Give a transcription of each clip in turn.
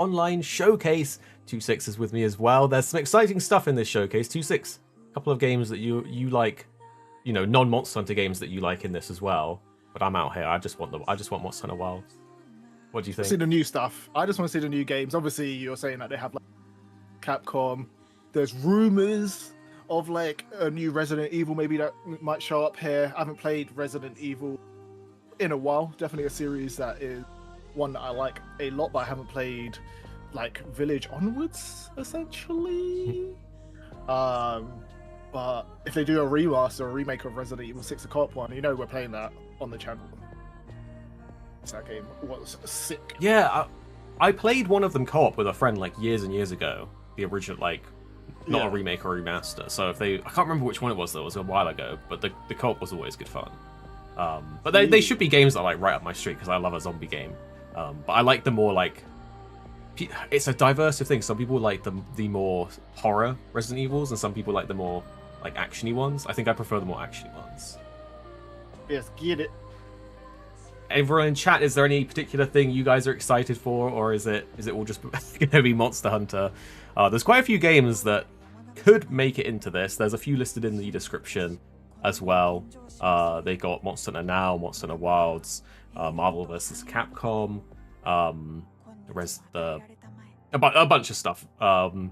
online showcase. 26 is with me as well. There's some exciting stuff in this showcase. 26, a couple of games that you like, you know, non-Monster Hunter games that you like in this as well. But I'm out here. I just want Monster Hunter Wilds. What do you think? See the new stuff. I just want to see the new games. Obviously, you're saying that they have like Capcom. There's rumors of like a new Resident Evil maybe that might show up here. I haven't played Resident Evil in a while. Definitely a series that is one that I like a lot, but I haven't played like Village onwards essentially. But if they do a remaster or a remake of Resident Evil 6 the co-op one, you know we're playing that on the channel. That game was sick. Yeah, I played one of them co-op with a friend like years and years ago. The original, like, not a remake or a remaster. So if they, I can't remember which one it was though. It was a while ago, but the co-op was always good fun. But they should be games that are like right up my street because I love a zombie game. But I like the more like, it's a diverse thing. Some people like the more horror Resident Evils, and some people like the more like actiony ones. I think I prefer the more actiony ones. Yes, get it. Everyone in chat, is there any particular thing you guys are excited for, or is it all just going to be Monster Hunter? There's quite a few games that could make it into this. There's a few listed in the description as well. They got Monster Hunter Now, Monster Hunter Wilds, Marvel vs. Capcom, a bunch of stuff. The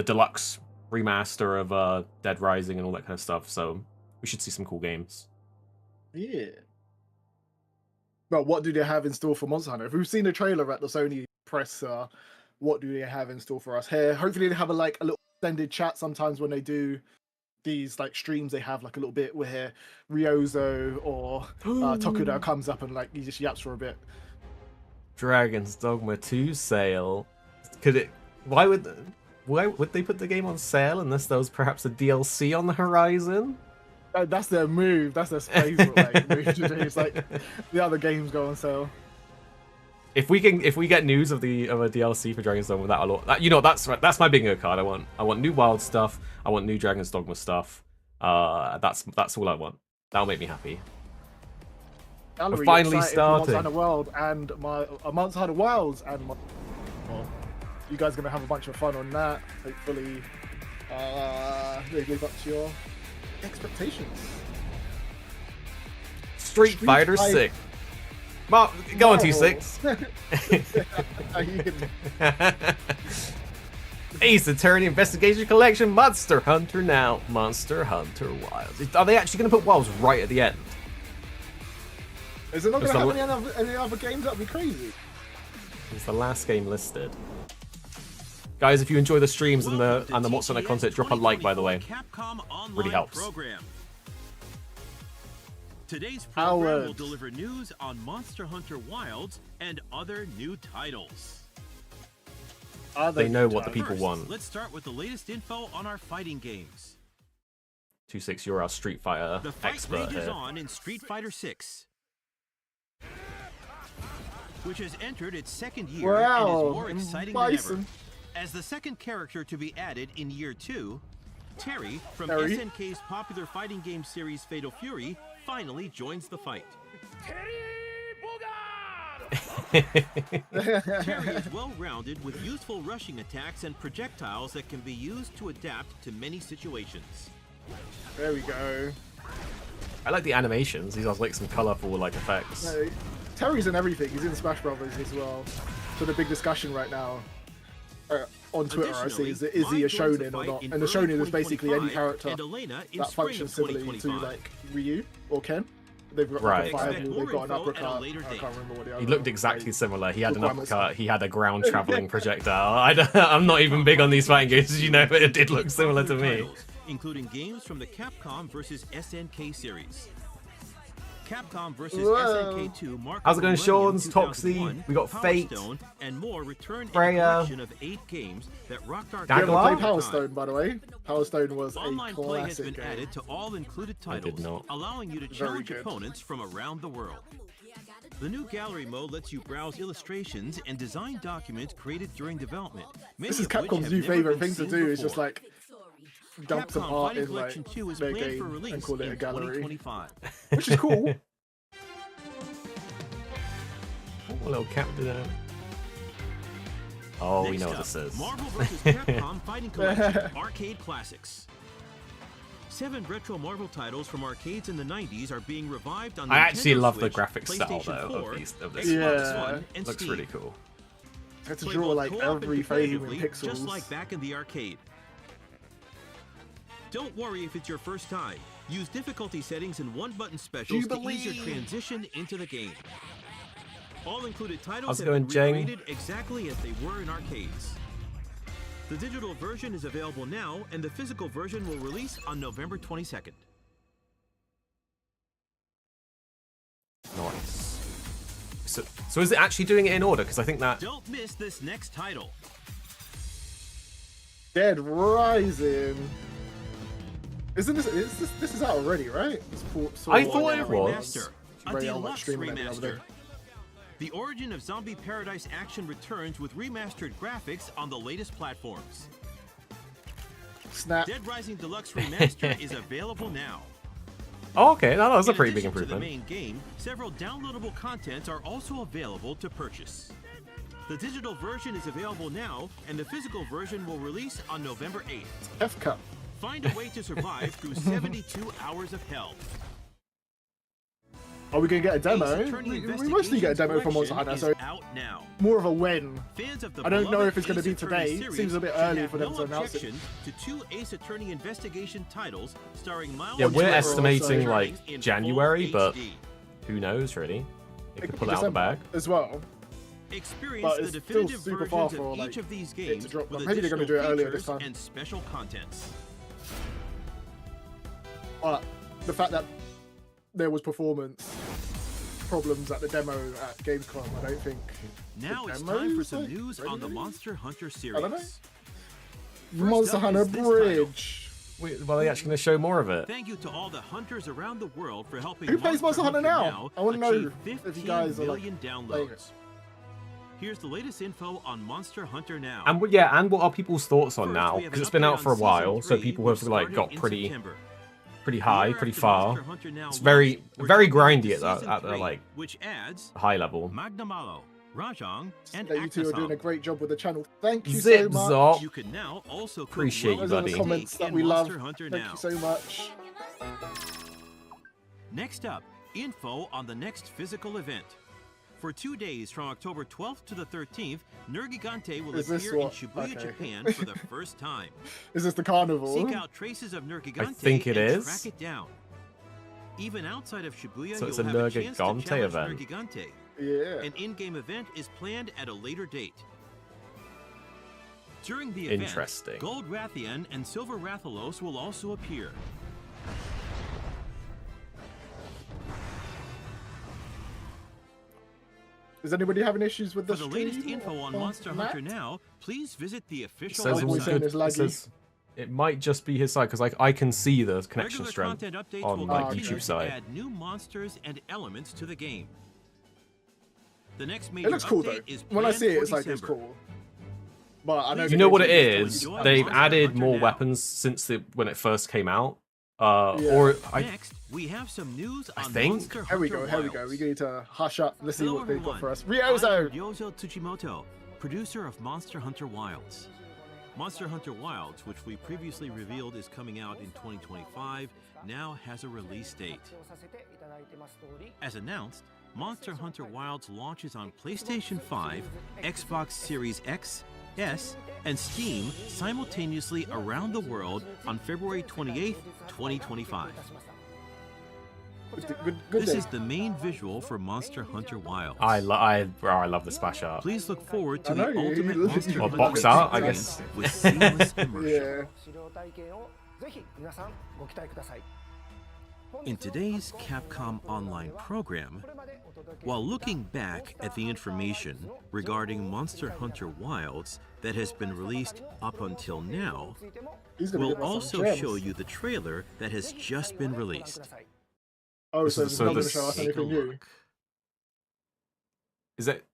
deluxe remaster of Dead Rising and all that kind of stuff. So we should see some cool games. Yeah. But what do they have in store for Monster Hunter? If we've seen the trailer at the Sony press, what do they have in store for us here? Hopefully they have a little extended chat sometimes when they do these like streams. They have like a little bit where Ryozo or Tokuda comes up and like he just yaps for a bit. Dragon's Dogma 2 sale. Why would they put the game on sale unless there was perhaps a DLC on the horizon? That's their move. That's their favorite move to do. It's like the other games go on sale. If we get news of a DLC for Dragon's Dogma, that's my bingo card. I want new Wild stuff. I want new Dragon's Dogma stuff. That's all I want. That'll make me happy. We're finally starting. Monster Hunter World and Monster Hunter Wilds and you guys are gonna have a bunch of fun on that. Hopefully, they live up to your expectations. Street Fighter 6. Go on, 26. Ace Attorney Investigation Collection, Monster Hunter Now, Monster Hunter Wilds. Are they actually going to put Wilds right at the end? Is it not going to have any other games? That'd be crazy. It's the last game listed. Guys, if you enjoy the streams and the Monster Hunter content, drop a like, by the way. Really helps. Today's program will deliver news on Monster Hunter Wilds and other new titles. They know what the people want. Let's start with the latest info on our fighting games. 26, you're our Street Fighter expert here. The fight rages on in Street Fighter 6, which has entered its second year and is more exciting than ever. As the second character to be added in year 2, Terry from SNK's popular fighting game series Fatal Fury finally joins the fight. Terry is well-rounded with useful rushing attacks and projectiles that can be used to adapt to many situations. There we go. I like the animations. These are like some colorful like effects. No, Terry's in everything. He's in Smash Brothers as well. So the big discussion right now on Twitter, I see, is he a shonen or not? And the shonen is basically any character that functions similarly to like Ryu or Ken. They've got like a fireball, they've got an uppercut. I can't remember what the other. He looked exactly similar. He had an uppercut. He had a ground traveling projectile. I'm not even big on these fighting games, you know, but it did look similar to me. Including games from the Capcom vs. SNK series. Capcom vs. SNK 2, how's it going, Sean's, Toxie? We got Fate, and more return Freya, in a collection of 8 games that rocked our you ever played Power Stone, by the way? Power Stone was Online a play has been classic added to all included titles, allowing you to challenge opponents from around the world. The new gallery mode lets you browse illustrations and design documents created during development. This is Capcom's new favorite thing to do. Is just like dump some art in like their game and call it a gallery, which is cool. A little captain. Oh, Next we know what up, this is. Marvel vs. Capcom Fighting Collection Arcade Classics. 7 retro Marvel titles from arcades in the 90s are being revived on the I actually Nintendo love the Switch, graphic style PlayStation though 4, of this. Xbox One, and Looks Steam. really cool. I had to Play draw both like co-op and every frame in competitively, pixels. just like back in the arcade. Don't worry if it's your first time. Use difficulty settings and one-button specials to ease your transition into the game. All included titles have been recreated exactly as they were in arcades. The digital version is available now, and the physical version will release on November 22nd. Nice. So is it actually doing it in order? Because I think that... Don't miss this next title. Dead Rising. Isn't this this is out already, right? I thought it was. Remaster, a deluxe remaster. The Origin of Zombie Paradise action returns with remastered graphics on the latest platforms. Snap. Dead Rising Deluxe Remaster is available now. Oh, okay, that was a In pretty big addition to the improvement. main game, several downloadable contents are also available to purchase. The digital version is available now, and the physical version will release on November 8th. F-Cup. Find a way to survive through 72 hours of hell. Are we gonna get a demo? Ace Attorney We mostly get a demo from Monster Hunter, so out now. more of a when. Fans of the I don't know beloved if it's gonna Ace be Attorney today. series Seems a bit should early have for them no to announce it. objection to 2 Ace Attorney investigation titles starring Miles. Yeah, we're General, estimating so- like in January, full but HD. who knows really? They It could could pull be it out of the December bag. as well. Experience But the it's still definitive super far versions for, of like, each of these it to games drop. with Maybe they're gonna additional do it earlier this features time. and special contents. But the fact that there was performance problems at the demo at Gamescom, I don't think. Now the it's demo time for is, some like, news on the ready? Monster Hunter I don't know. series. Monster up Hunter is this title. Bridge. Well, are they actually going to show more of it? Thank you to all the hunters around the world for helping Who plays Monster Hunter now? I wanna know achieve if 15 you guys are, like, million playing downloads. it. Here's the latest info on Monster Hunter Now. And and what are people's thoughts on First, now? we have Because an it's been update out for a on while, Season so 3, people which have like started got in pretty September. high, The year pretty after far. Monster Hunter Now It's launched, we're very jumping grindy into at Season the 3, like which adds high level. Magnamalo, Rajang, and Yeah, you two are doing a Aknasam. great job with the channel. Thank you Zip so much. zop. You can now also cook Appreciate you, Those are buddy. the comments that in we love. Monster Hunter Thank Now. you so much. Next up, info on the next physical event. For 2 days from October 12th to the 13th, Nergigante will Is this appear in what- Shibuya, okay. Japan for the first time. Is this the carnival? Seek out traces of Nergigante I think it and is. track it down. Even outside of Shibuya, So it's you'll a have a chance to Nergigante challenge event. Nergigante. Yeah. An in-game event is planned at a later date. During the event, Interesting. Gold Rathian and Silver Rathalos will also appear. Is anybody having issues with For the the stream latest info on or Monster Matt? Hunter Now, please visit the official Says it Boy was website. saying good. it's It laggy. says it might just be his side because I can see the connection Regular strength content updates on will like continue YouTube to side. add new monsters and elements to the game. The next It major looks cool though. update is When I planned see it, for it's like it's December. cool. But I know You You know what it game's is? Enjoy They've Monster added Hunter more Now. weapons since when it first came out. Yeah. Or I Next, we have some news on think- Monster Here we Hunter go, here we go. Wilds. We need to hush up. Let's see Hello, what they've got everyone. for us. I'm Ryozo! Ryozo Tsuchimoto, producer of Monster Hunter Wilds. Monster Hunter Wilds, which we previously revealed is coming out in 2025, now has a release date. As announced, Monster Hunter Wilds launches on PlayStation 5, Xbox Series X, S, and Steam simultaneously around the world on February 28th, 2025. Good This day. is the main visual for Monster Hunter Wilds. I love the splash art. Please look forward to I the know, you- ultimate you- Monster you- Or Hunter box art, I experience guess. with seamless immersion. Yeah. In today's Capcom Online program, while looking back at the information regarding Monster Hunter Wilds that has been released up until now, He's gonna we'll give us some also gems. show you the trailer that has just been released. Oh, This so is- it's so not going to this- show us Take a anything new. look. Is it?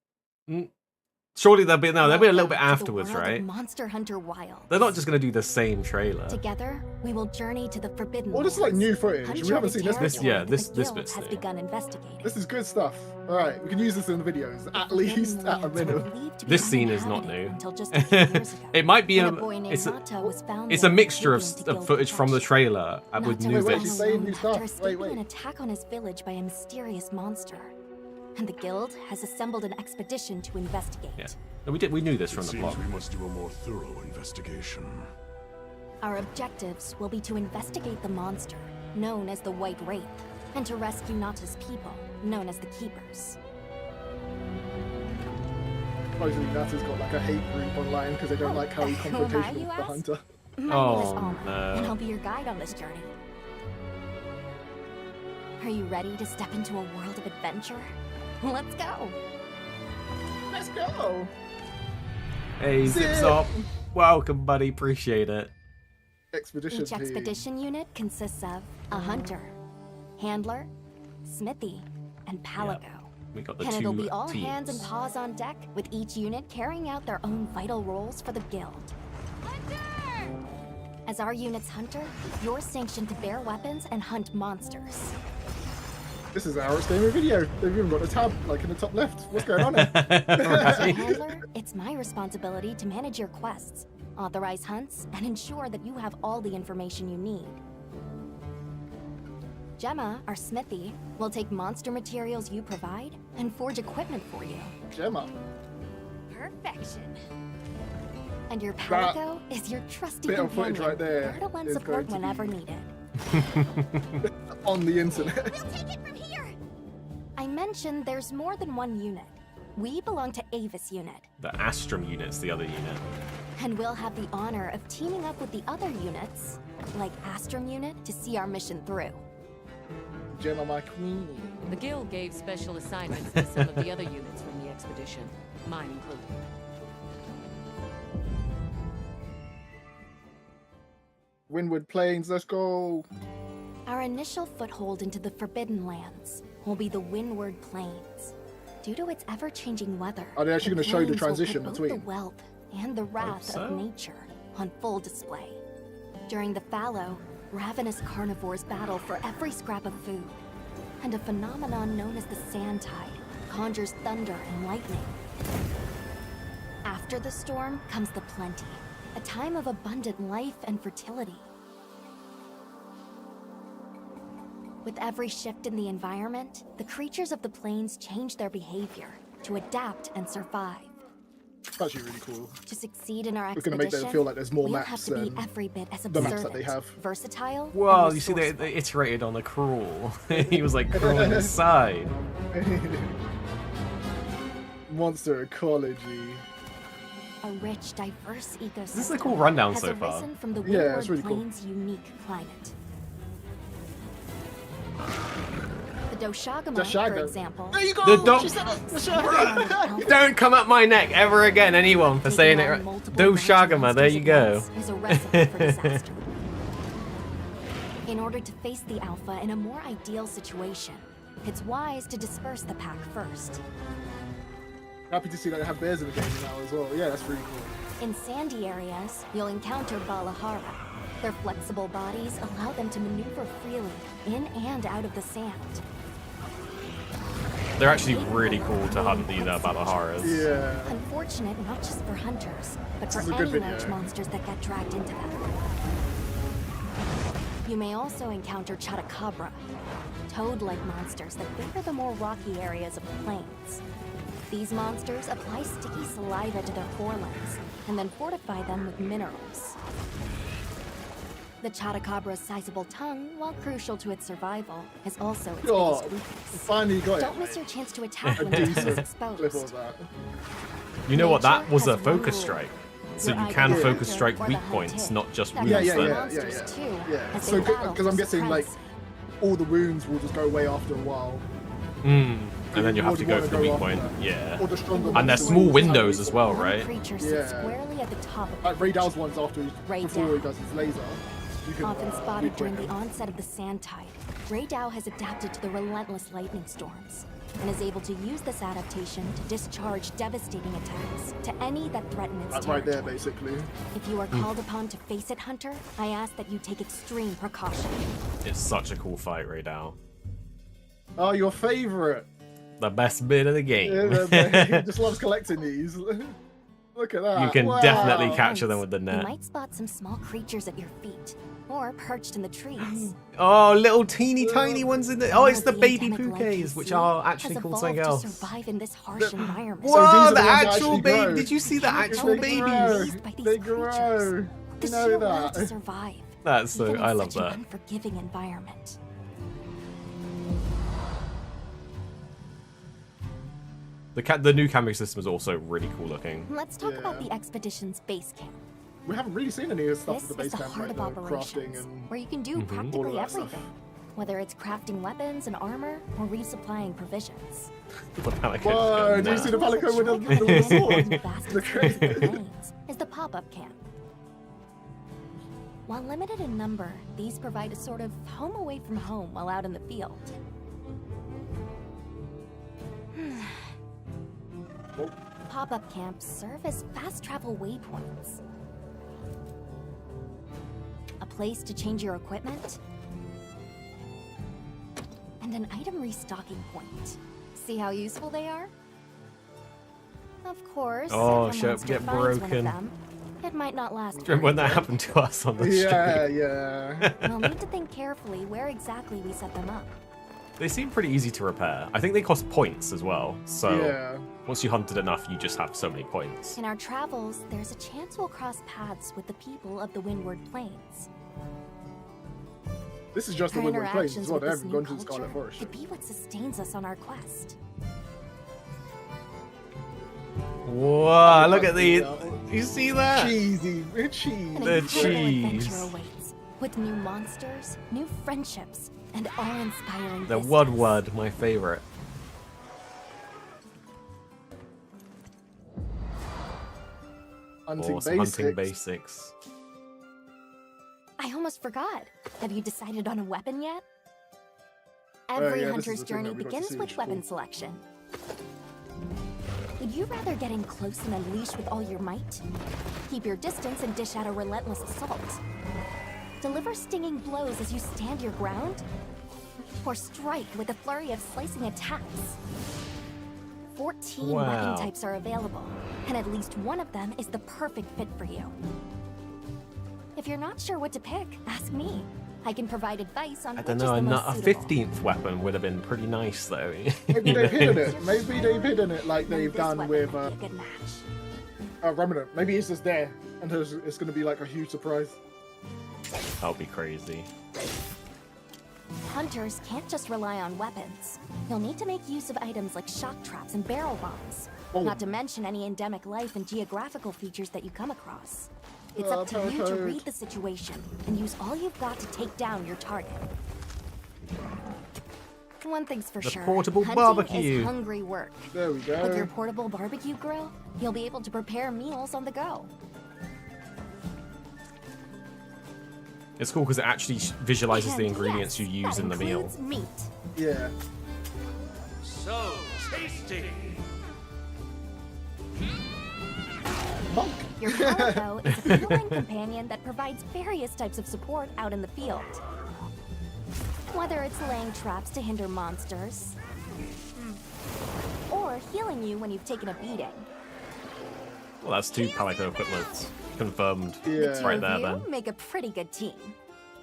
Surely they'll be a little bit afterwards, right? Monster Hunter Wilds. They're not just gonna do the same trailer. Together, we will journey to the Forbidden Well, this is like new footage. We haven't seen this before. This bit's has new. begun investigating. This is good stuff. All right, we can use this in the videos at least at a minimum. This scene is not new. Until just a few years ago. It might be it's a mixture of footage from the trailer with new Wait, bits. she's saying new stuff. After escaping Wait. an attack on his village by a mysterious monster, and the guild has assembled an expedition to investigate. Yeah, we knew this from the plot. We must do a more thorough investigation. Our objectives will be to investigate the monster, known as the White Wraith, and to rescue Nata's people, known as the Keepers. Supposedly Nata's got like a hate group online because they don't like how he confrontational with the hunter. My name is Alma, and I'll be your guide on this journey. Are you ready to step into a world of adventure? Let's go! Let's go! Hey, Zips up. Welcome, buddy. Appreciate it. Expedition Each team. expedition unit consists of a hunter, handler, smithy, and palico. We got the And two it'll be all teams. hands and paws on deck, with each unit carrying out their own vital roles for the guild. Hunter! As our unit's hunter, you're sanctioned to bear weapons and hunt monsters. This is our gaming video. They've even got a tab like in the top left. What's going on here? As a handler, it's my responsibility to manage your quests, authorize hunts, and ensure that you have all the information you need. Gemma, our smithy, will take monster materials you provide and forge equipment for you. Gemma. Perfection. And your palico is your trusty bit of companion, footage right there there to lend is support going to whenever be- needed. On the internet. We'll take it from here! I mentioned there's more than one unit. We belong to Avis unit, The Astrum unit's the other unit. and we'll have the honor of teaming up with the other units, like Astrum unit, to see our mission through. Gemma, my queen. The guild gave special assignments to some of the other units from the expedition, mine included. Windward Plains, let's go. Our initial foothold into the Forbidden Lands will be the Windward Plains. Due to its ever-changing weather, Are they actually the gonna show the plains will transition put between? both the wealth and the wrath so. of nature on full display. During the fallow, ravenous carnivores battle for every scrap of food, and a phenomenon known as the sand tide conjures thunder and lightning. After the storm comes the plenty, a time of abundant life and fertility. With every shift in the environment, the creatures of the plains change their behavior to adapt and survive. It's actually really cool. To succeed in our We're expedition, gonna make them feel like there's more we'll maps have to be than every bit as the maps that observant, they have. versatile, Well, and you see, they resourceful. iterated on the crawl. He was like crawling the side. Monster ecology. A rich, diverse ecosystem. This is a cool rundown has so far. arisen from the Yeah, Windward it's really cool. Plains' unique climate. The Doshagama, for Doshaga. example. There you go! The dog- She said it! Doshaga! Don't come up my neck ever again, anyone, for saying it right. Doshagama, there you go. Is a recipe for disaster. In order to face the Alpha in a more ideal situation, it's wise to disperse the pack first. Happy to see that they have bears in the game now as well. Yeah, that's really cool. In sandy areas, you'll encounter Balahara. Their flexible bodies allow them to maneuver freely in and out of the sand. They're actually really cool to hunt these Balaharas. Yeah. Unfortunate not just for hunters, but for This is a any good large video. monsters that get dragged into them. You may also encounter Chotacabra, toad-like monsters that favor the more rocky areas of the plains. These monsters apply sticky saliva to their forelimbs and then fortify them with minerals. The Chatacabra's sizable tongue, while crucial to its survival, is also its Oh, biggest we weakness. finally got Don't it. miss your chance to attack A when the tongue is decent exposed. clip of that. You know what? That Nature was a has one focus rule. strike. So Your you eye can can focus enter strike or weak the points, hunted. not just That wounds. Yeah, goes yeah, for then. yeah, monsters yeah. too, Yeah. as So, they battle because I'm for guessing like supremacy. all the wounds will just go away after a while. And then you have to go Would for the wanna weak go point. after that. Yeah. Or the stronger And there's monsters small will just have windows weak as well, One right? creature Yeah. sits squarely at the top of the Like Ray Dow's creature. ones after Ray before Dow. he does his laser. You can, Often spotted weak during point the him. onset of the sand tide, Ray Dow has adapted to the relentless lightning storms. and is able to use this adaptation to discharge devastating attacks to any that threaten its That's territory. right there, basically. If you are called upon to face it, Hunter, I ask that you take extreme precaution. It's such a cool fight right now. Oh, your favorite. The best bit of the game. Yeah, he just loves collecting these. Look at that. You can Wow. definitely capture them with the You net. might spot some small creatures at your feet, or perched in the trees. Oh, little teeny tiny ones in the. Oh, it's the Some of baby endemic life you Pukeys, which see are actually has called something evolved else. to survive in this harsh environment. So these Whoa, are the the ones that actual actually baby! grow. Did you see the actual Children babies? raised by these They creatures. grow. The You know sheer will that. to survive. That's so. even in I love such that. an unforgiving environment. The new camping system is also really cool looking. Let's talk about Yeah. the expedition's base camp. We haven't really seen any of the stuff This at the is base the camp, heart like of the operations, crafting and where you can do all practically of that stuff. everything. Whether it's crafting weapons and armor, or resupplying provisions. The pelican Whoa, going did you see nuts. the pelican with the Tricolor little Canyon sword? on the vast The expanse of the crazy. plains is the pop-up camp. While limited in number, these provide a sort of home away from home while out in the field. Pop-up camps serve as fast travel waypoints. A place to change your equipment, and an item restocking point. See how useful they are? Of course, Oh, if a shit, monster get finds one of broken. them, it might not last Remember when that very happened to us on the street? Yeah, yeah. long. We'll need to think carefully where exactly we set them up. They seem pretty easy to repair. I think they cost points as well. So Yeah. once you hunted enough, you just have so many points. In our travels, there's a chance we'll cross paths with the people of the Windward Plains. This is just the Our Windward Plains interactions as well. with They this haven't new gone to the culture Scarlet Forest. could be what sustains us on our quest. Whoa, look at the. You see that? Cheesy, cheese. An The incredible cheese. adventure awaits, with new monsters, new friendships, and awe-inspiring The vistas. Wud, my favorite. Hunting Awesome. Hunting basics. basics. I almost forgot. Have you decided on a weapon yet? yeah, Every this is hunter's the thing journey that we got to begins see, with which is weapon cool. selection. Would you rather get in close and unleash with all your might? Keep your distance and dish out a relentless assault? Deliver stinging blows as you stand your ground? Or strike with a flurry of slicing attacks? 14 Wow. weapon types are available, and at least one of them is the perfect fit for you. If you're not sure what to pick, ask me. I can provide advice on I which don't is know. the most A suitable. 15th weapon would have been pretty nice, though. Maybe they've hidden it. Maybe they've hidden it like Then they've this done weapon with would be a good match. Remnant. Maybe it's just there, and it's going to be like a huge surprise. That would be crazy. Hunters can't just rely on weapons. You'll need to make use of items like shock traps and barrel bombs. Oh. Not to mention any endemic life and geographical features that you come across. It's Oh, up to you to perfect. read the situation and use all you've got to take down your target. One thing's for The sure. portable hunting barbecue. is hungry work. There we With your go. portable barbecue grill, you'll be able to prepare meals on the go. It's cool because it actually visualizes the And ingredients yes, you use that in the meal. includes meat. Yeah. So tasty! Monk. Your Calico is a feline companion that provides various types of support out in the field. Whether it's laying traps to hinder monsters, or healing you when you've taken a beating. Well, that's two Palico equivalents confirmed. Yeah. Two Right of there, you then. make a pretty good team.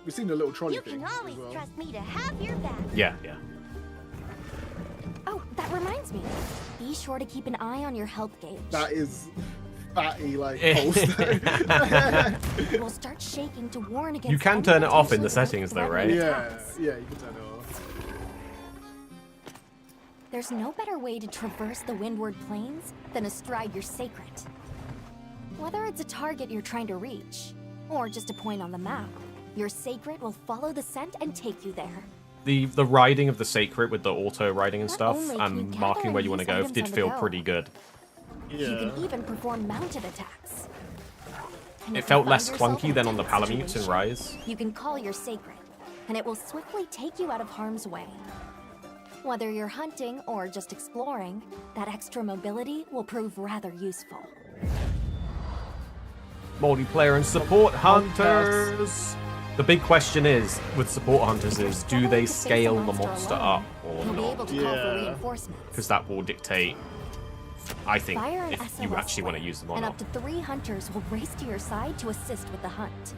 We've seen the little trolley You thing can always as well. trust me to have your back. Yeah, yeah. Oh, that reminds me. Be sure to keep an eye on your health gauge. That is fatty, like, pulse. It will start shaking to warn against. You can any turn it off in the potentially settings, though, life-threatening right? Yeah, attacks. yeah, you can turn it off. There's no better way to traverse the Windward Plains than astride your sacred. Whether it's a target you're trying to reach, or just a point on the map, your sacred will follow the scent and take you there. The riding of the sacred with the auto riding and Not stuff only can you and gather marking where and you want to use go items did on the feel go. pretty good. You can even perform mounted attacks. And It if you felt find less yourself clunky in a than on the tense Palamutes in situation, Rise. You can call your sacred, and it will swiftly take you out of harm's way. Whether you're hunting or just exploring, that extra mobility will prove rather useful. Multiplayer and support hunters. The big question is with support hunters is, do they scale the monster up or not? Yeah. Because that will dictate, I think, if you actually want to use them or and not. up to 3 hunters will race to your side to assist with the hunt.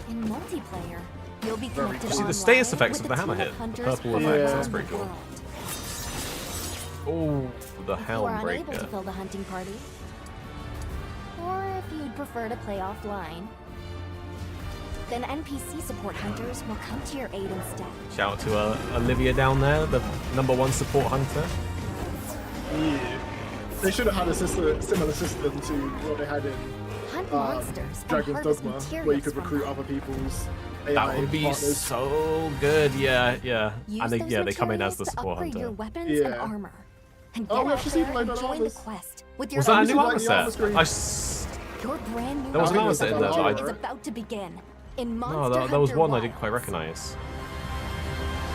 In multiplayer, you'll be connected See the online status effects with of the a team hammer hit, the hunters purple from effects, around that's pretty the cool. world. Oh, the If you are unable to Helmbreaker. fill the hunting party, or if you'd prefer to play offline, then NPC support hunters will come to your aid instead. Shout out to Olivia down there, the #1 support hunter. Yeah. They should have had a similar system to what they had in Hunt monsters and Dragon's harvest Dogma, where you materials could from recruit them. other people's AI That would be partners. so good, yeah. Use And they, those yeah, they come in as materials the to support upgrade your hunter. weapons Yeah. and armor. And Oh, get we out actually seen there like and the join the armors. quest with your Was that a This new is like armor the set? armor screen. Your brand new There was an armor armor set set in in there, there, but right? is about to begin. In No, Monster there was Hunter one I didn't quite Wilds. recognize.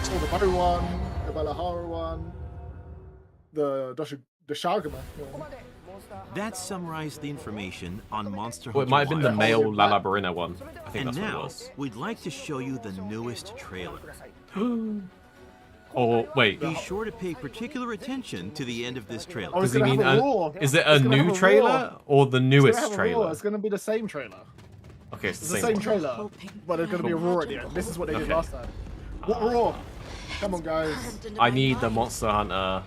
Oh, the Bow one, the Valahara one, the Shagama. Yeah. That summarized the information on Monster Well, Hunter it might have been the Wilds. male Wilds. Lalabarina one. I think And that's what it now, was. we'd like to show you the newest trailer. Oh, wait. Be sure to pay particular attention to the end of this trailer. Oh, Does it's he gonna mean have a roar. is it a It's gonna have new a trailer roar. or the It's newest gonna have a roar. trailer? It's going to be the same trailer. Okay, it's It's the the same same one. trailer, but there's going to be a roar at the end. This is what they did Okay. last time. What roar? Come on, guys. I need the Monster Hunter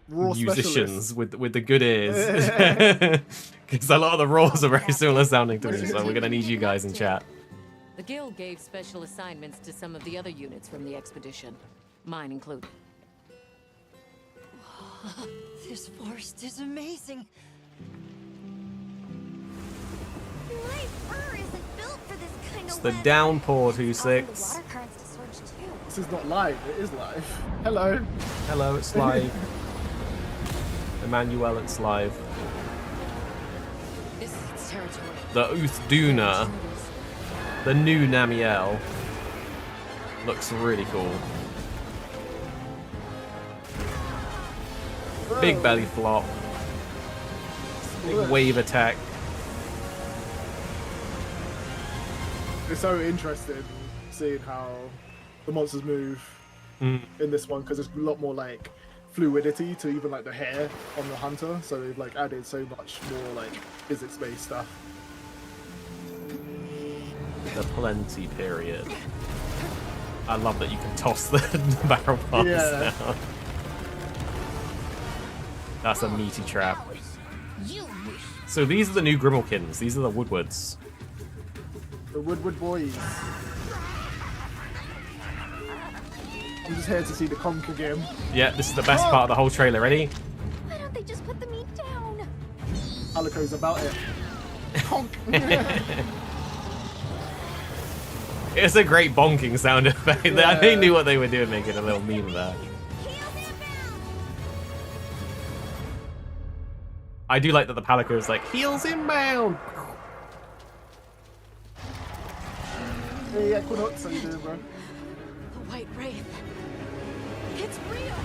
Roar musicians specialist. with the good ears. Because a lot of the roars are very similar sounding to me, so we're going to need you guys in chat. The guild gave special assignments to some of the other units from the expedition, mine included. This forest is amazing. My fur isn't built for this kind It's of the weather. Downpour Causing the 26. water currents to surge too. This is not live. It is live. Hello. Hello, it's live. Emmanuel, it's live. This is its territory. The Uthduna, the new Namiel, looks really cool. Big belly flop. Big wave attack. It's so interesting seeing how the monsters move in this one because there's a lot more like fluidity to even like the hair on the hunter. So they've like added so much more like physics-based stuff. The plenty period. I love that you can toss the barrel bombs Yeah. now. That's a meaty trap. So these are the new Grimalkins. These are the Woodwards. The Woodward Boys. I'm just here to see the conch again. Yeah, this is the best part of the whole trailer. Ready? Why don't they just put the meat down? Alico's about it. Conch. It's a great bonking sound effect. Yeah. They knew what they were doing, making a little meme of that. I do like that the Palico is like, heels inbound! Hey, Equinox, how you doing, bro? The White Wraith. It's real.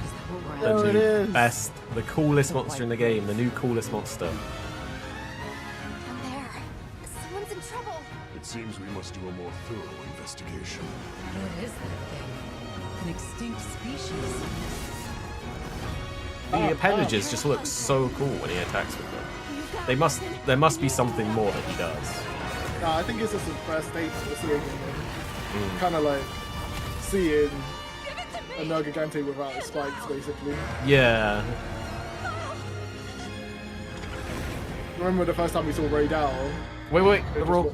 Is that what we're There at? it is. Best, the coolest monster in the game, the new coolest monster. I'm there. Someone's in trouble. It seems we must do a more thorough investigation. What is that thing? An extinct species. The appendages just look so cool when he attacks with them. There must be something more that he does. Nah, I think it's just the first state we're seeing. Kind of like seeing a Nergigante without its spikes, basically. Yeah. Remember the first time we saw Ray Dow? Wait, the roll.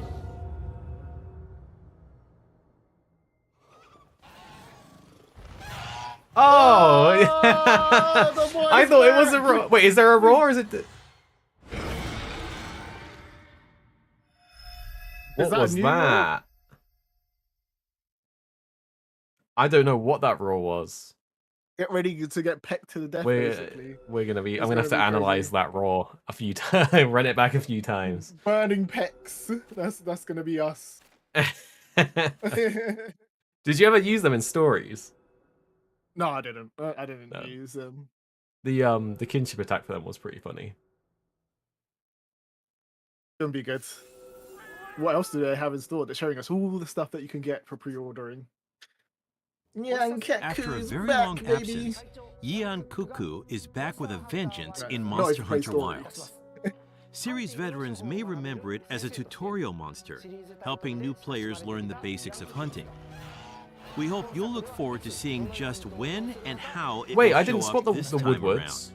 Oh! the boy's I thought it was a back! roar. Wait, is there a roar or is it... What that a was new roar? that? I don't know what that roar was. Get ready to get pecked to the death, basically. We're gonna be. It's I'm gonna have to gonna be analyze crazy. that roar a few times, run it back a few times. Burning pecks. That's gonna be us. Did you ever use them in stories? No, I didn't. I didn't No. use them. The kinship attack for them was pretty funny. Gonna be good. What else do they have in store? They're showing us all the stuff that you can get for pre-ordering. Yeah, and After a very long absence, Yeon Cuckoo is back with a vengeance in Monster Hunter Wilds. Series veterans may remember it as a tutorial monster, helping new players learn the basics of hunting. We hope you'll look forward to seeing just when and how it will I show didn't up spot the this time Woodwards.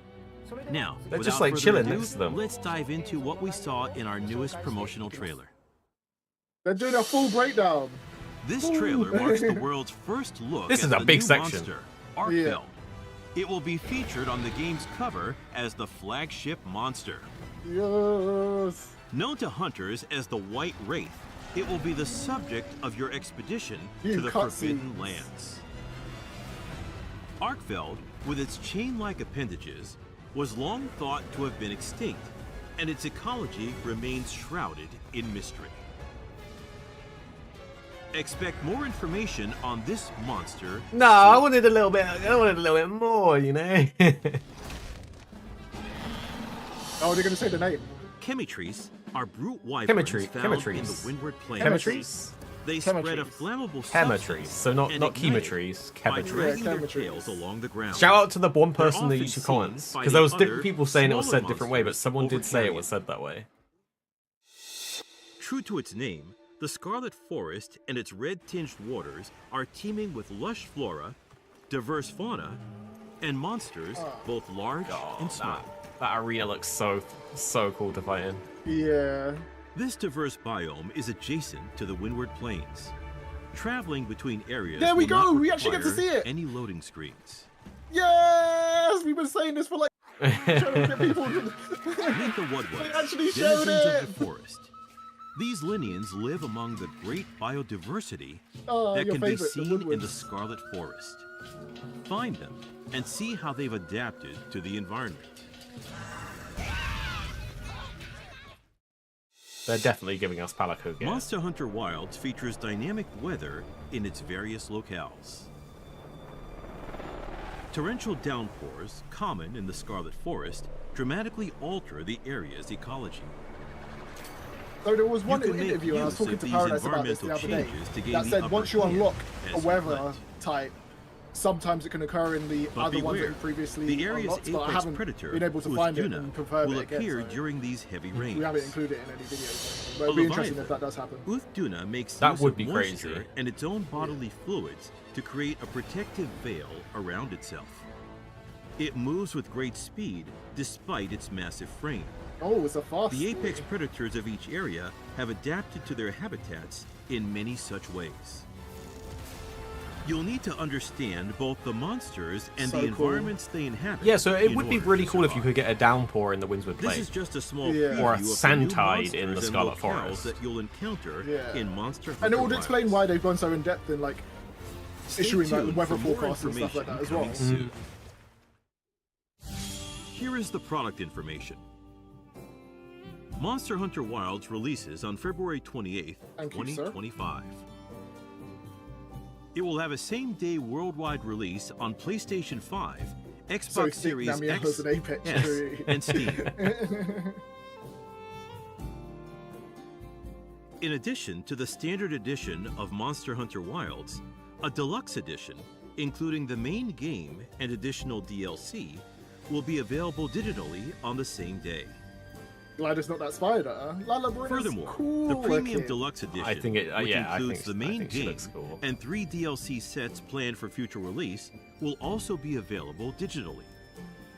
around. Now, They're without just like further chilling ado, next to them. let's dive into what we saw in our newest promotional trailer. They're doing a full breakdown. This trailer marks the world's first look This at is a the big new section. monster, Arekkz. It will be featured on the game's cover as the flagship monster. Yes. Known to hunters as the White Wraith, it will be the subject of your expedition You to the cutscenes. Forbidden Lands. Arekkz, with its chain-like appendages, was long thought to have been extinct, and its ecology remains shrouded in mystery. Expect more information on this monster. No, I wanted a little bit. I wanted a little bit more, you know. Oh, they're gonna say the name. Chemitrice are brute wyverns found in the Windward Plains. Chemitrice. They spread a flammable Chemitrice. substance So not and ignite chemotrice. by Chemitrice. dragging their Chemitrice. tails along the ground. Shout out to the one person that often used to seen comments, because fighting there was other, different people saying it was said smaller different way, but monsters someone did say it over was said that way. True to its name, the Scarlet Forest and its red-tinged waters are teeming with lush flora, diverse fauna, and monsters both large and small. That arena looks so cool to fight in. Yeah. This diverse biome is adjacent to the Windward Plains. Traveling between areas There we will not go, we actually get to require see it. any loading screens. Yes! We've been saying this for like trying to get people to... Meet the Woodwards, They actually showed denizens it! of the forest. These Linians live among the great biodiversity Oh, that your can be favorite, the seen in the Woodwards. Scarlet Forest. Find them and see how they've adapted to the environment. They're definitely giving us Palico gear. Monster Hunter Wilds features dynamic weather in its various locales. Torrential downpours, common in the Scarlet Forest, dramatically alter the area's ecology. So there was one You can make interview, and I was use talking of to these Paradise about this the other environmental day, changes to gain that the said upper once you hand unlock a as weather hunt. type, sometimes it can occur in the But other ones that beware, you previously the area's unlocked, but I apex haven't predator, been able to find it Uthguna, and confirm will it again. appear So during these heavy rains. we haven't included it in any videos, but A it'd be interesting Leviathan. if that does happen. Uthguna makes That use would of be moisture crazy. and its own bodily fluids to create a protective veil around itself. It moves with great speed despite its massive frame. Oh, it's a fast. The apex predators of each area have adapted to their habitats in many such ways. You'll need to understand both the monsters and So the cool. environments they inhabit. Yeah, so it in would be order really to cool if you survive. could get a downpour in the Windswood This is Plains. just a small Yeah. preview Or a of the new sand-tide in the monsters and Scarlet locales Forest. that you'll encounter Yeah. in Monster Hunter And it would explain Wilds. why they've gone so in depth in like Stay issuing like tuned weather for more forecasts and stuff like that as information well. coming soon. Here is the product information. Monster Hunter Wilds releases on February 28th, Thank you, sir. 2025. It will have a same-day worldwide release on PlayStation 5, So Xbox sick, Series Damian X, has an apex S, tree. and Steam. In addition to the standard edition of Monster Hunter Wilds, a deluxe edition, including the main game and additional DLC, will be available digitally on the same day. Glad it's not that spider. Lala Bruna's Furthermore, cool the Premium looking. Deluxe Edition, I think it- which yeah, I includes think- the I main think she game looks cool. and 3 DLC sets planned for future release, will also be available digitally.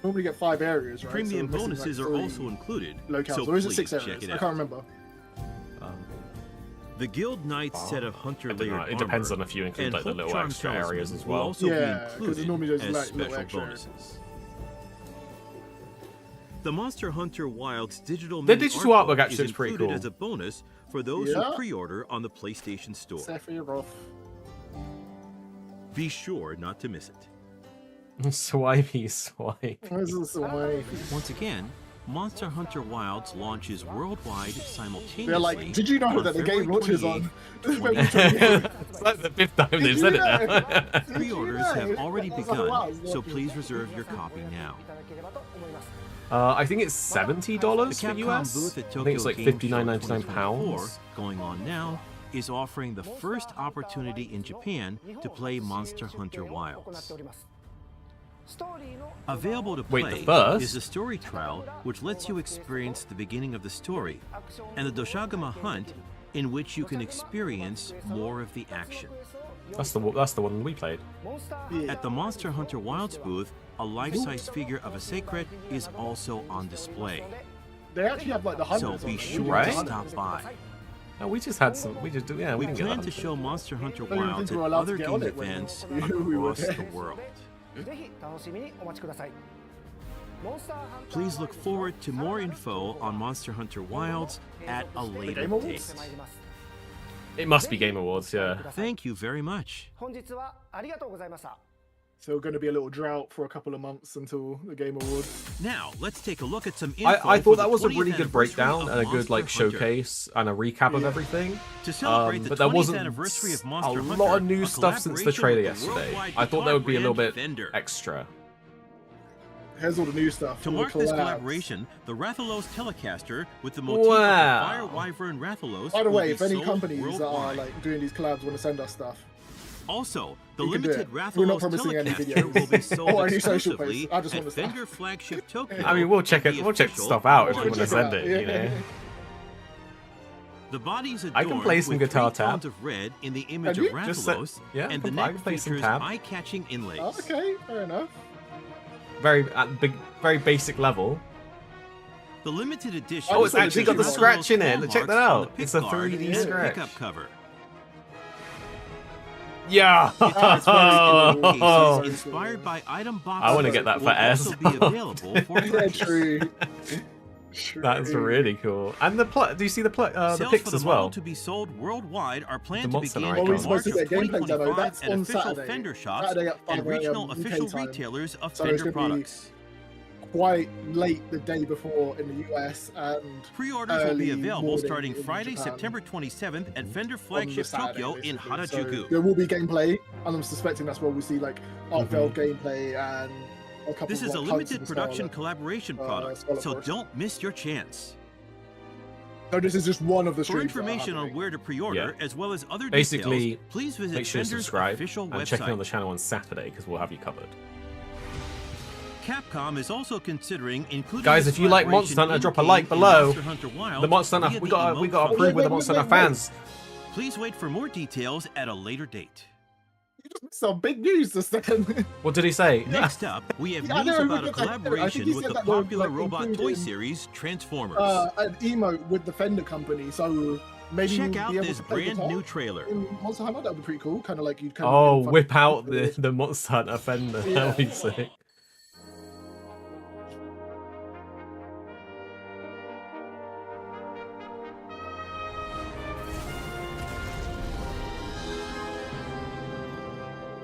Normally get 5 areas, right? Premium so we're missing, bonuses like, are 3 also included, locales. so Or is it please 6 check areas? it I out. can't remember. The Guild Knights set of Hunter I don't know, layered it depends armor on if you include and like the Hope little Charm extra Talisman areas as will well. also Yeah, be 'cause there's included normally those, as like, little special extra bonuses. The Monster Hunter Wilds digital The mini digital art book artwork actually is looks pretty included cool. as a bonus for those Yeah. who pre-order on the PlayStation Store. Sephiroth. Be sure not to miss it. Swipey swipe. Where's this wife? Once again, Monster Hunter Wilds launches worldwide simultaneously. They're like, did you know that the game launches on? It's like the 5th time they've said it now. Pre-orders have already begun, so please reserve your copy now. I think it's $70 The for Capcom US. booth at I think it's like Tokyo Game Show £59.99 pounds. going on now, is offering the first opportunity in Japan to play Monster Hunter Wilds. Available to Wait, play the first? is the story trial, which lets you experience the beginning of the story, and the Doshagama Hunt, in which you can experience more of the action. That's the one we played. At the Monster Hunter Wilds booth, a life-size figure of a Arekkz is also on display. They actually have like the So hundreds. be of them. sure Right? to stop by. Oh, we just had some. We didn't get We that. plan to show Monster Hunter don't even Wilds think at we're allowed other to get on game it when events we were across there. the world. Please look forward to more info on Monster Hunter Wilds at a later Game date. Awards? It must be Game Awards, yeah. Thank you very much. So going to be a little drought for a couple of months until the Game Awards. Now, let's take a look at some info I for thought the that was a 20th really good anniversary breakdown of and a good like Monster Hunter. showcase and a recap of everything. To celebrate the But there 20th wasn't anniversary of a Monster lot Hunter, of new a stuff since the trailer collaboration with the yesterday. worldwide I thought there would be a little brand bit Fender. extra. Here's all the new stuff. To all the mark this collabs. collaboration, the Rathalos Telecaster with the motif Wow. of the Fire Wyvern Rathalos By the will way, be if any sold companies that are worldwide. like doing these collabs want to send us stuff, Also, the you can do limited it. We're not Rathalos promising any Telecaster videos will be sold or any social exclusively posts. I just at want the stuff. Fender flagship Tokyo. I mean, we'll check it. the We'll check the official stuff out if We'll you want to check it send out, it. You yeah. know. The body's I can adorned play some with guitar 3 tab. tones of red in the image Can of you? Just set- Rathalos, yeah, and the I neck can play some features tab. eye-catching inlays. Oh, okay, fair enough. Very very basic level. The limited edition. Oh, it's also actually got the features scratch in Rathalos it. Check that hallmarks on out. the It's a pick guard 3D and scratch. pickup cover. Yeah. It's very cool. cases inspired by item boxes. I wanna get that for will S. also be available for Yeah, purchase. true. True. That's really cool. And the do you see the Sales pics for the as model well? to be sold worldwide are planned The to Monster begin Hunter in icon. March Well, of we're supposed to get gameplay demo. 2025 That's at on official Saturday. Fender shops Saturday at and 5 regional AM official UK time. retailers of So it's Fender gonna be products. Quite late the day before in the US and Pre-orders will be early available morning starting in Friday, Japan. September 27th at Fender on the flagship Saturday, Tokyo in basically. Harajuku. So there will be gameplay, and I'm suspecting that's where we'll see like Art Mm-hmm. Valve gameplay and a couple This of is a like, limited hunts and production stuff. collaboration product, Scarlet so Forest. don't miss your chance. So this is just one of the For streams that are information on happening. where to pre-order, as well as other Basically, details, please visit Make sure you Fender's subscribe official and check in on website. the channel on Saturday because we'll have you covered. Capcom is also considering including Guys, this if you like collaboration Monster Hunter, drop a in-game like in below. Monster Hunter Wilds The Monster via Hunter, we the got emote to function. approve with the Monster Hunter fans. Please wait for more details at a later date. You just missed some big news this then. What did he say? Next up, we have Yeah, I news know, about a but I think he collaboration with said the that they're, popular like, robot toy including, series Transformers. An emote with the Fender company, so maybe Check we'll out be able this to play brand guitar new trailer. in Monster Hunter. That would be pretty cool. Kind of like you'd kind Oh, of whip out the Monster Hunter Fender. Yeah. That would be sick.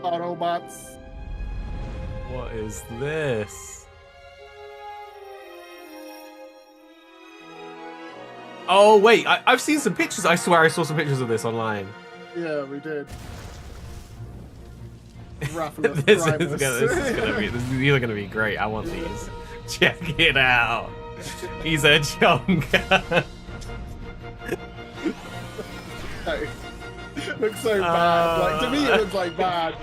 Autobots. What is this? Oh wait, I've seen some pictures. I swear I saw some pictures of this online. Yeah, we did. Rathalos This is Primus. gonna be. These are gonna be great. I want these. Check it out. He's a chonker. Looks so bad. Like to me, it looks like bad.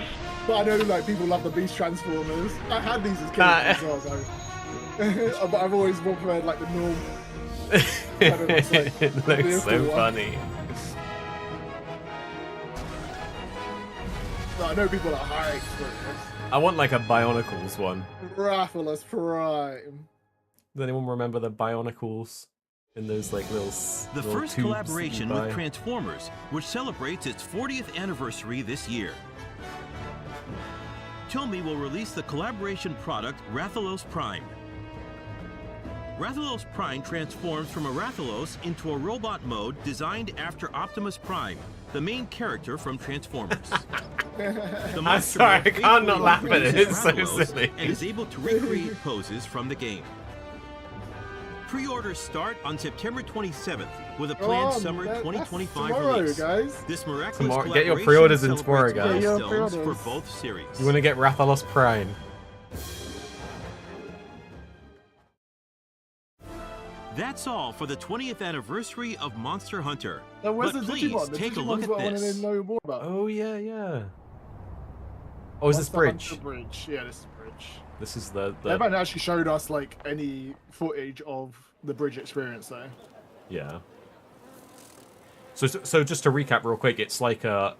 But I know like people love the Beast Transformers. I had these as kids as well, so. But I've always preferred like the normal. It looks so one. funny. I know people are hyped for this. I want like a Bionicles one. Rathalos Prime. Does anyone remember the Bionicles in those like little? The little first tubes collaboration that you with buy? Transformers, which celebrates its 40th anniversary this year. Tomy will release the collaboration product Rathalos Prime. Rathalos Prime transforms from a Rathalos into a robot mode designed after Optimus Prime, the main character from Transformers. The I'm monster sorry, I mode can't not laugh at it. faithfully It's so reproduces silly. and is able to recreate poses from the game. Pre-orders start on September 27th with a planned summer 2025 tomorrow, release. guys. This miraculous Tomorrow, get your collaboration pre-orders in tomorrow, celebrates guys. milestones for both series. You want to get Rathalos Prime? That's all for the 20th anniversary of Monster Hunter. Now, where's But the please Digimon? The take a look Digimon's at what I want this. to know more about. Oh yeah, yeah. Oh, is this Monster bridge? Hunter Bridge. Yeah, this is the bridge. This is the. They haven't actually showed us like any footage of the bridge experience though. Yeah. So just to recap real quick, it's like a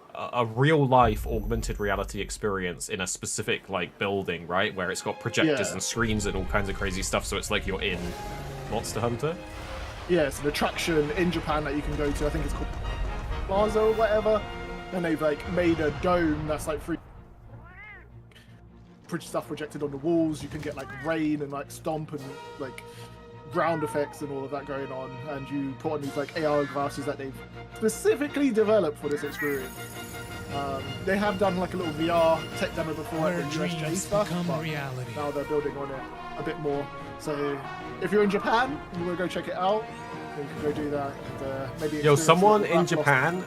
real life augmented reality experience in a specific like building, right? Where it's got projectors and screens and all kinds of crazy stuff. So it's like you're in Monster Hunter. Yeah, it's an attraction in Japan that you can go to. I think it's called Plaza or whatever. And they've like made a dome that's like free stuff projected on the walls. You can get like rain and like stomp and like ground effects and all of that going on, and you put on these like AR glasses that they've specifically developed for this experience. They have done like a little VR tech demo before at the USJ stuff, but now they're building on it a bit more. So if you're in Japan, you want to go check it out, then you can go do that. And, maybe Yo, someone it in Japan,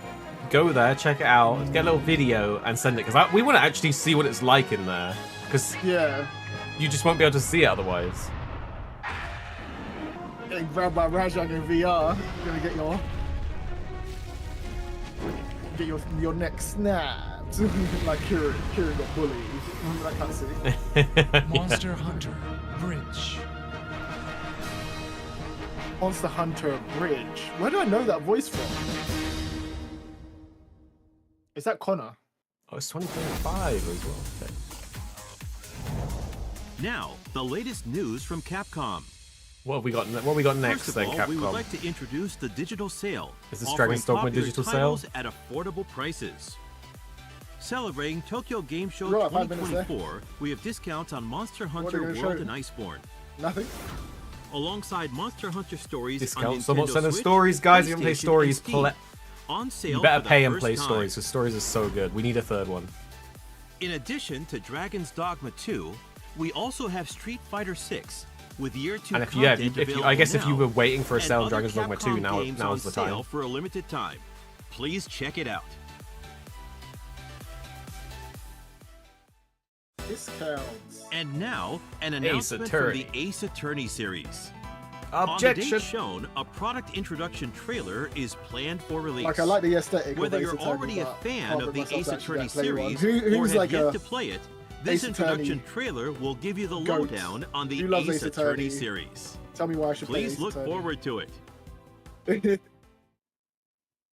go there, check it out, get a little video and send it, because we want to actually see what it's like in there, because you just won't be able to see it otherwise. Getting grabbed by Rajang in VR, you're gonna get your neck snapped like Kieran got bullied. Remember that cutscene? Monster Hunter Bridge. Monster Hunter Bridge. Where do I know that voice from? Is that Connor? Oh, it's 2025 as well. Okay. Now, the latest news from Capcom. What have we got? What have we got next First then, of all, Capcom? we would like to introduce the digital sale. Is this Dragon's Dogma popular digital titles sale? at affordable prices. Celebrating Tokyo Game Show Got 5 minutes 2024, we have discounts on Monster Hunter gonna World show? and Iceborne. Nothing. Alongside Monster Hunter Stories Discounts. on Someone Nintendo send us Switch, stories, guys. If you haven't played PlayStation, Stories, and Steam. On sale you better for the pay and first play time. Stories, because Stories is so good. We need a third one. In addition to Dragon's Dogma 2, we also have Street Fighter 6 with year 2 And if you, content if you, I available guess if you now, were waiting for a and sale on other Dragon's Dogma 2, Capcom games now's on the time. sale for a limited time. Please check it out. Discounts. And now, an announcement from Attorney. the Ace Attorney series. Objection. On the date shown, a product introduction trailer is planned for release. Like I like the aesthetic. Whether of you're Ace Attorney, already a but fan can't of bring the myself Ace to actually Attorney play one. series or Who's have like yet a to play it, this Ace introduction Attorney trailer will give you the goat? lowdown on the Who loves Ace Ace Attorney Attorney? series. Tell me why I should play Please Ace look Attorney. forward to it.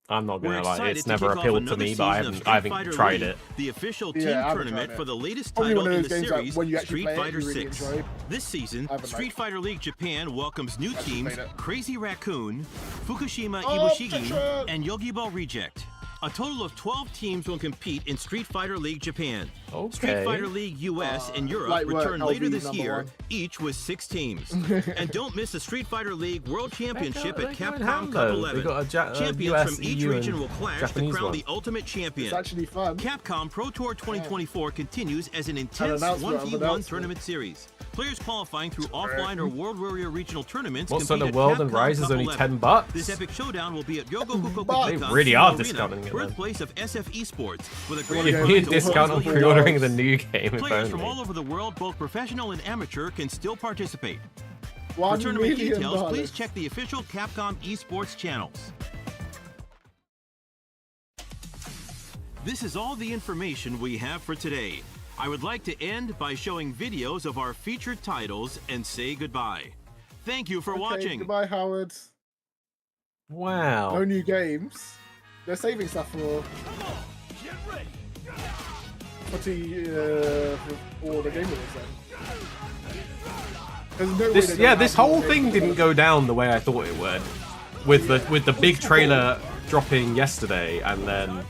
I'm not We're gonna lie, excited it's to never kick off appealed to another me, but I season of haven't, Street I haven't Fighter tried League, it. The official team Yeah, I haven't tournament tried it. for the latest Probably title one of in those the games that series, when you actually Street play it, Fighter you really 6. enjoy. This season, I haven't, Street like, Fighter League Japan welcomes new actually teams played it. Crazy Raccoon, Fukushima Oh, Ibushigi, objection! and Yogi Ball Reject. A total of 12 teams will compete in Street Fighter League Japan. Okay. Street Fighter League US and Europe light work, return later LV this number year, one. each with 6 teams. And don't miss the Street Fighter League World Championship They at go in Capcom hand, Cup though. 11. They got a Champions US, from each EU, region and will clash Japanese to crown one. the ultimate champion. It's actually fun. Capcom Pro Tour 2024 continues as an intense announcement of 1v1 announcement. tournament series. Players qualifying through offline or World Warrior regional tournaments What's compete on at the World and Capcom Rise is Cup only 11. $10. This epic showdown will be at Yogokuko They Kokukan really Sumo are Arena, discounting it, then. birthplace of SF Esports, with a Give great Give me a prize of discount on $1 million. pre-ordering the new game, if Players from only. all over the world, both professional and amateur, can still participate. For $1 tournament million. details, please check the official Capcom Esports channels. This is all the information we have for today. I would like to end by showing videos of our featured titles and say goodbye. Thank you for Okay, watching. Goodbye, Howard. Wow. No new games. They're saving stuff for for the game release then. There's no way This, they don't yeah, have this whole more thing games. didn't go down the way I thought it would. With the big trailer dropping yesterday, and then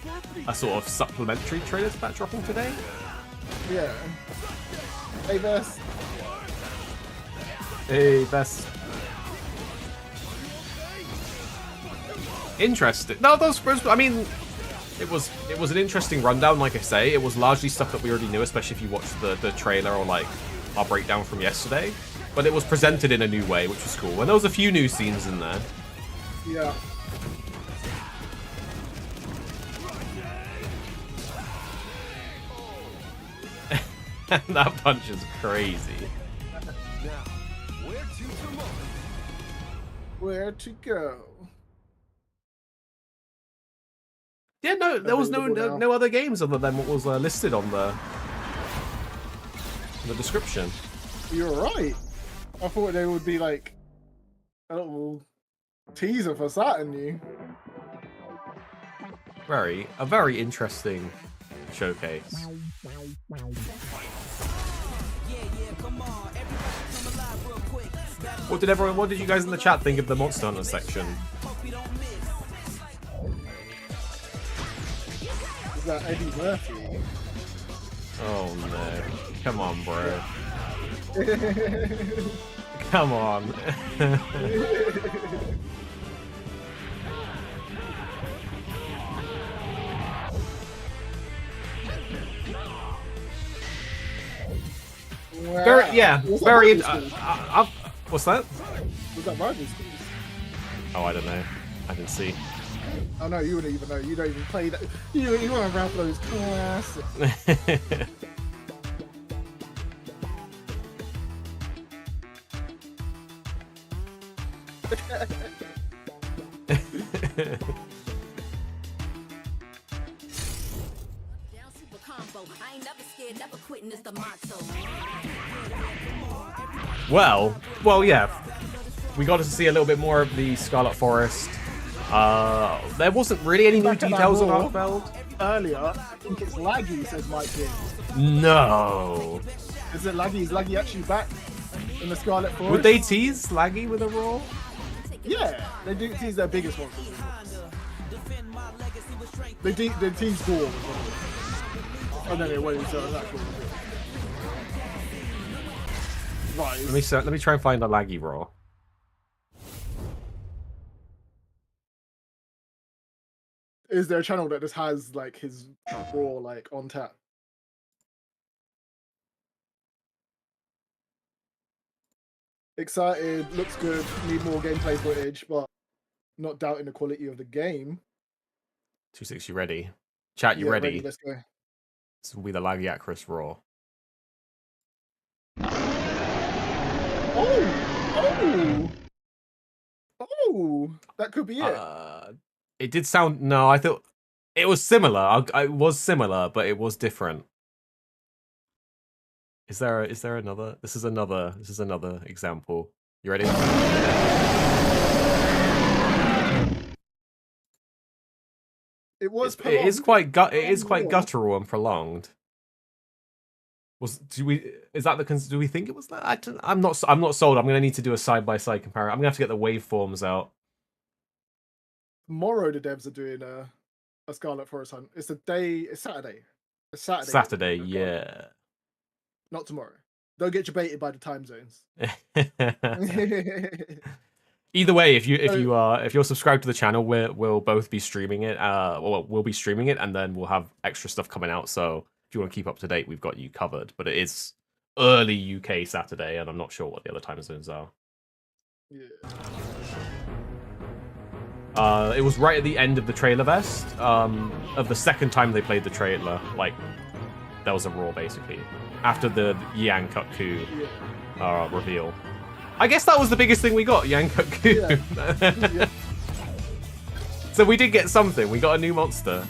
a sort of supplementary trailer to that dropping today. Yeah. Hey, Vest. Hey, that's interesting. No, those. I mean, it was an interesting rundown. Like I say, it was largely stuff that we already knew, especially if you watched the trailer or like our breakdown from yesterday. but it was presented in a new way, which was cool. And there was a few new scenes in there. Yeah. That punch is crazy. Now, Where to go? Yeah, no, there was no other games other than what was listed on the description. You're right. I thought they would be like a little teaser for Saturn new. A very interesting showcase. What did you guys in the chat think of the Monster Hunter section? Is that Eddie Murphy? Oh no. Come on, bro. Come on. Wow. Very. What's that? Was that Rival Schools? Oh, I don't know. I didn't see. Oh no, you wouldn't even know. You don't even play that. You weren't around for those classics. Well, yeah. We got to see a little bit more of the Scarlet Forest. There wasn't really any new details on Arkfeld. Earlier, I think it's laggy, says Mike here. No. Is it laggy? Is laggy actually back in the Scarlet Forest? Would they tease Laggy with a roar? Yeah, they do tease their biggest ones. They tease Gore. Oh no, no, wait, so that's cool. Right. Let me try and find a Laggy roar. Is there a channel that just has like his raw like on tap? Excited, looks good, need more gameplay footage, but not doubting the quality of the game. 26, you ready? Chat, you ready? Let's go. This will be the Laggy Akrus roar. Oh, that could be it. It did sound. No, I thought it was similar. It was similar, but it was different. Is there another? This is another example. You ready? It was. It is quite guttural and prolonged. Do we think it was that? I'm not sold. I'm gonna need to do a side-by-side comparison. I'm gonna have to get the waveforms out. Tomorrow the devs are doing a Scarlet Forest hunt. It's Saturday. It's Saturday. Saturday, yeah. Not tomorrow. Don't get debated by the time zones. Either way, if you're subscribed to the channel, we'll both be streaming it. We'll be streaming it, and then we'll have extra stuff coming out. So if you want to keep up to date, we've got you covered. But it is early UK Saturday, and I'm not sure what the other time zones are. Yeah. It was right at the end of the trailer vest. Of the second time they played the trailer, like there was a roar basically after the Yang Kut-Ku reveal. I guess that was the biggest thing we got, Yang Kut-Ku. Yeah. So we did get something. We got a new monster.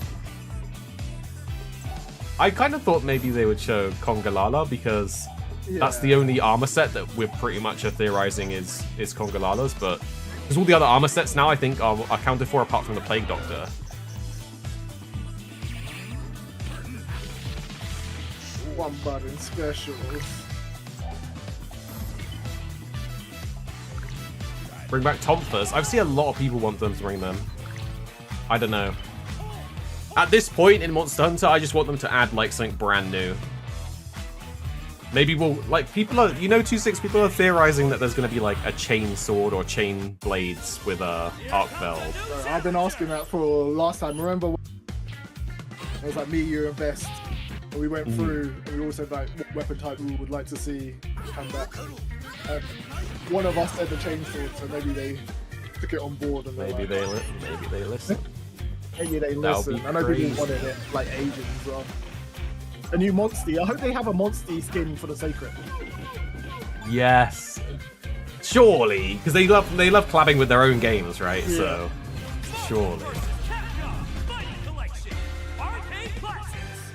I kind of thought maybe they would show Kongalala because that's the only armor set that we're pretty much theorizing is Kongalala's, but because all the other armor sets now I think are accounted for apart from the Plague Doctor. One button specials. Bring back Tomphers. I've seen a lot of people want them to bring them. I don't know. At this point in Monster Hunter, I just want them to add like something brand new. Maybe we'll like people are 26 people are theorizing that there's going to be like a chain sword or chain blades with Arkfeld. I've been asking that for last time. Remember, it was like me, you, and Best And we went through, and we all said like what weapon type we would like to see come back. And one of us said the chainsaw, so maybe they took it on board. And maybe they listen. Maybe they listen. I know people wanted it like ages as well. A new Monsty. I hope they have a Monsty skin for the Sacred. Yes. Surely, because they love collabing with their own games, right? Yeah. So surely. Capcom Fighting Collection Arcade Classics.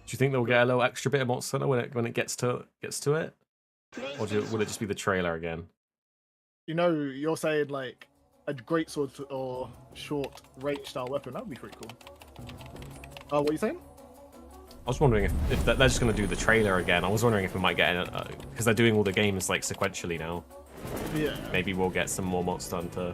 Do you think they'll get a little extra bit of Monster Hunter when it gets to it, or will it just be the trailer again? You know, you're saying like a greatsword or short range style weapon. That would be pretty cool. What are you saying? I was wondering if they're just going to do the trailer again. I was wondering if we might get because they're doing all the games like sequentially now. Yeah. Maybe we'll get some more Monster Hunter.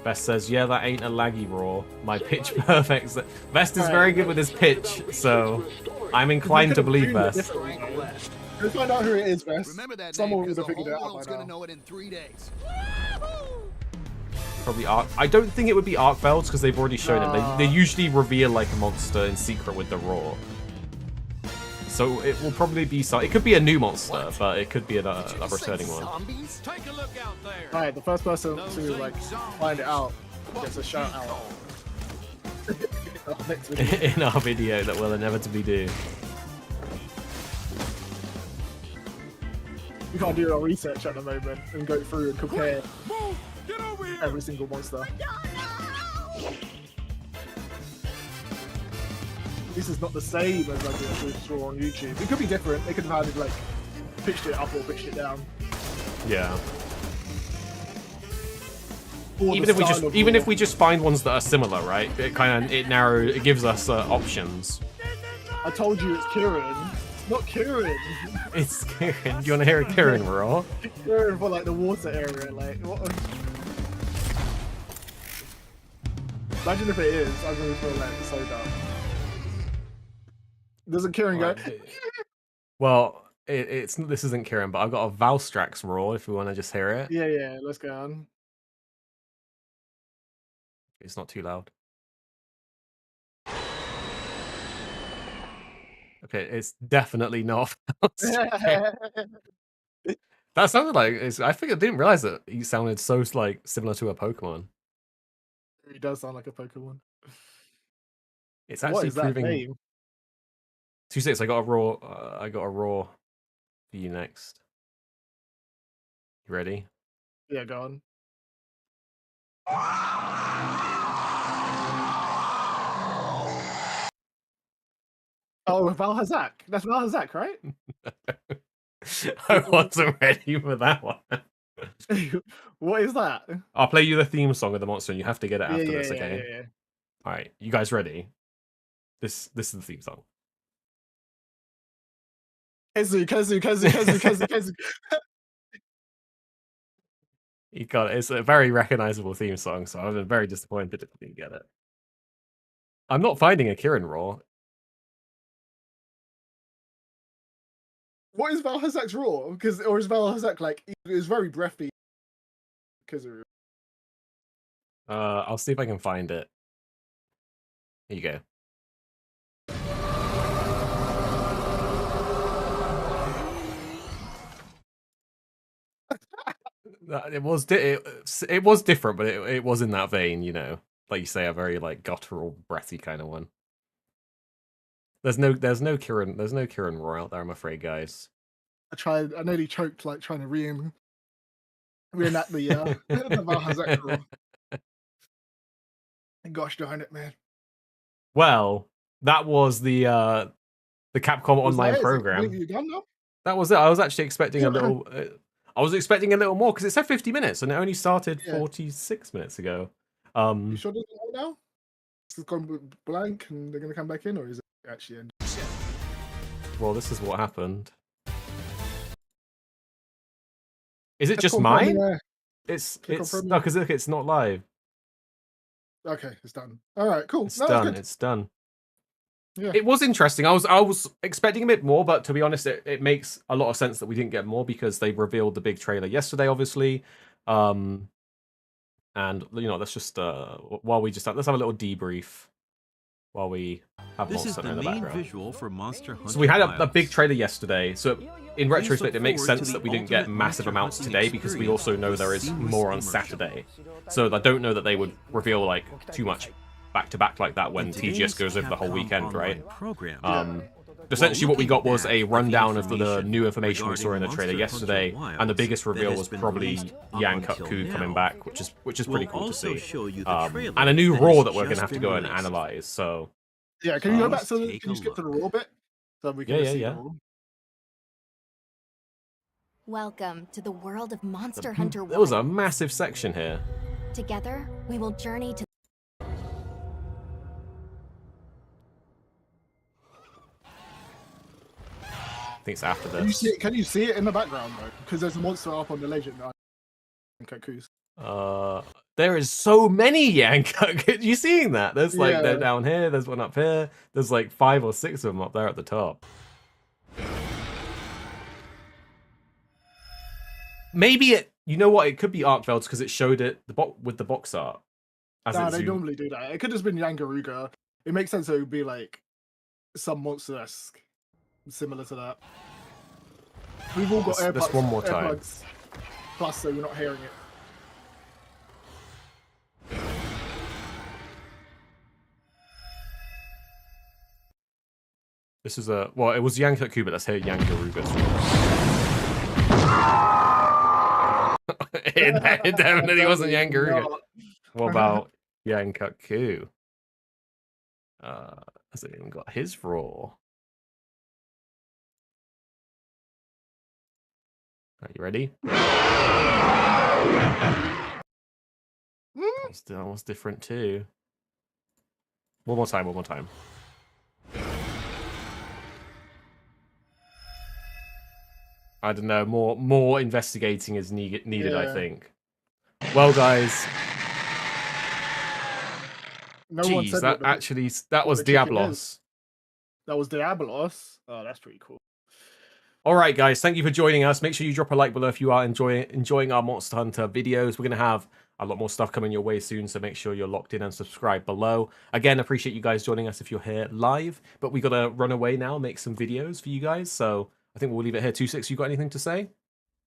Vest says, yeah, that ain't a laggy raw. My pitch perfect. Vest is very good with his pitch, so I'm inclined to believe Vest. Let's find out who it is, Vest. Someone would have the figured it whole out world's by gonna now. know it in 3 days. Probably Arc. I don't think it would be Arcvelds because they've already shown it. They usually reveal like a monster in secret with the raw. So it will probably be it could be a new monster, but it could be a returning one. Take a look out there. Alright, the first person to like find it out gets a shout out. Next video. In our video that will inevitably do. We can't do our research at the moment and go through and compare every single monster. This is not the same as like a saw on YouTube. It could be different. They could have had like pitched it up or pitched it down. Yeah. Or Even if we just find ones that are similar, right? It gives us options. I told you it's Kieran. Not Kieran. It's Kieran. Do you want to hear a Kieran raw? Kieran for like the water area. Like what? Imagine if it is. I'm gonna feel like so dumb. Doesn't Kieran go? Well, this isn't Kieran, but I've got a Valstrax raw. If we want to just hear it. Yeah. Let's go on. It's not too loud. Okay, it's definitely not. That sounded like I think I didn't realize that he sounded so like similar to a Pokemon. He does sound like a Pokemon. It's actually what is proving. That name? 2-6. I got a raw. I got a raw for you next. You ready? Yeah, go on. Oh, Valhazak. That's Valhazak, right? I wasn't ready for that one. What is that? I'll play you the theme song of the monster, and you have to get it after this, okay? Yeah. All right, you guys ready? This is the theme song. Kezu. You got it. It's a very recognizable theme song, so I'm very disappointed if you didn't get it. I'm not finding a Kieran raw. What is Valhazak's raw? Or is Valhazak like it was very breathy? Kezu. I'll see if I can find it. Here you go. It was different, but it was in that vein, you know, like you say, a very like guttural, breathy kind of one. There's no Kieran raw out there, I'm afraid, guys. I nearly choked like trying to reenact the Valhazak raw. Gosh darn it, man. Well, that was the Capcom online program. You done now? That was it. I was actually expecting a little. I was expecting a little more because it said 50 minutes and it only started 46 minutes ago. You sure there's more now? It's gone blank and they're gonna come back in, or is it actually end? Well, this is what happened. Is it just mine? It's no, because look, it's not live. Okay, it's done. All right, cool. It's done. It's done. Yeah. It was interesting. I was expecting a bit more, but to be honest, it makes a lot of sense that we didn't get more because they revealed the big trailer yesterday, obviously. And let's just let's have a little debrief while we have This is Monster the Hunter in the main background. visual for Monster Hunter. So we had a Wilds. big trailer yesterday. So in retrospect, it makes forward to sense the that we didn't get ultimate massive Monster amounts Hunting today because we also know there is seamless more on immersion. Saturday. So I don't know that they would reveal like too much back to back like that when In TGS today's goes over the whole Capcom weekend, right? Online program, Essentially, what we got was a looking back rundown at of the the new information we saw in the regarding trailer Monster yesterday, Hunter and the Wilds biggest that reveal has was been probably released up Yang until Kut-Ku coming now. back, which is pretty We'll cool to also see. show you the trailer And a new that Raw has that we're gonna just have to been go and released. analyze. So Yeah, can you go back Please to the? take Can you a skip to the look. raw bit so we can Yeah, just see yeah. the raw? Welcome to the world of Monster Hunter There was a Wilds. massive section here. Together, we will journey to I think it's after Can you this. see it? Can you see it in the background though? Because there's a monster up on the legend. Kut-Kus. There is so many Yang Kut-Ku. You seeing that? There's like they're Yeah. down here. There's one up here. There's like 5 or 6 of them up there at the top. Maybe it. You know what? It could be Arkveld's because it showed it with the box art. Nah, they normally do that. It could have just been Yangaruga. It makes sense that it would be like some monster-esque, similar to that. We've all got AirPods. This one more time. AirPods plus, so you're not hearing it. This is it was Yang Kut-Ku, but let's hear Yangaruga's. It definitely wasn't Yangaruga. No. What about Yang Kut-Ku? Hasn't even got his raw. Are you ready? That was different too. One more time. I don't know. More investigating is needed. Yeah. I think. Well, guys. No one Jeez, said that was the chicken Diablos. is. That was Diablos. Oh, that's pretty cool. All right, guys. Thank you for joining us. Make sure you drop a like below if you are enjoying our Monster Hunter videos. We're gonna have a lot more stuff coming your way soon, so make sure you're locked in and subscribe below. Again, appreciate you guys joining us if you're here live. But we gotta run away now, make some videos for you guys. So I think we'll leave it here. 26, you got anything to say?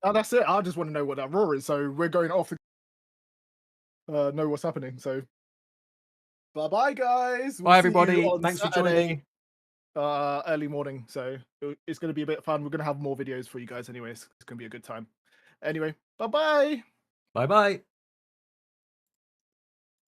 Oh, that's it. I just want to know what that roar is. So we're going off to know what's happening. So bye, guys. Bye, everybody. Thanks for joining. Early morning, so it's going to be a bit fun. We're going to have more videos for you guys anyways. It's going to be a good time. Anyway, bye-bye. Bye-bye.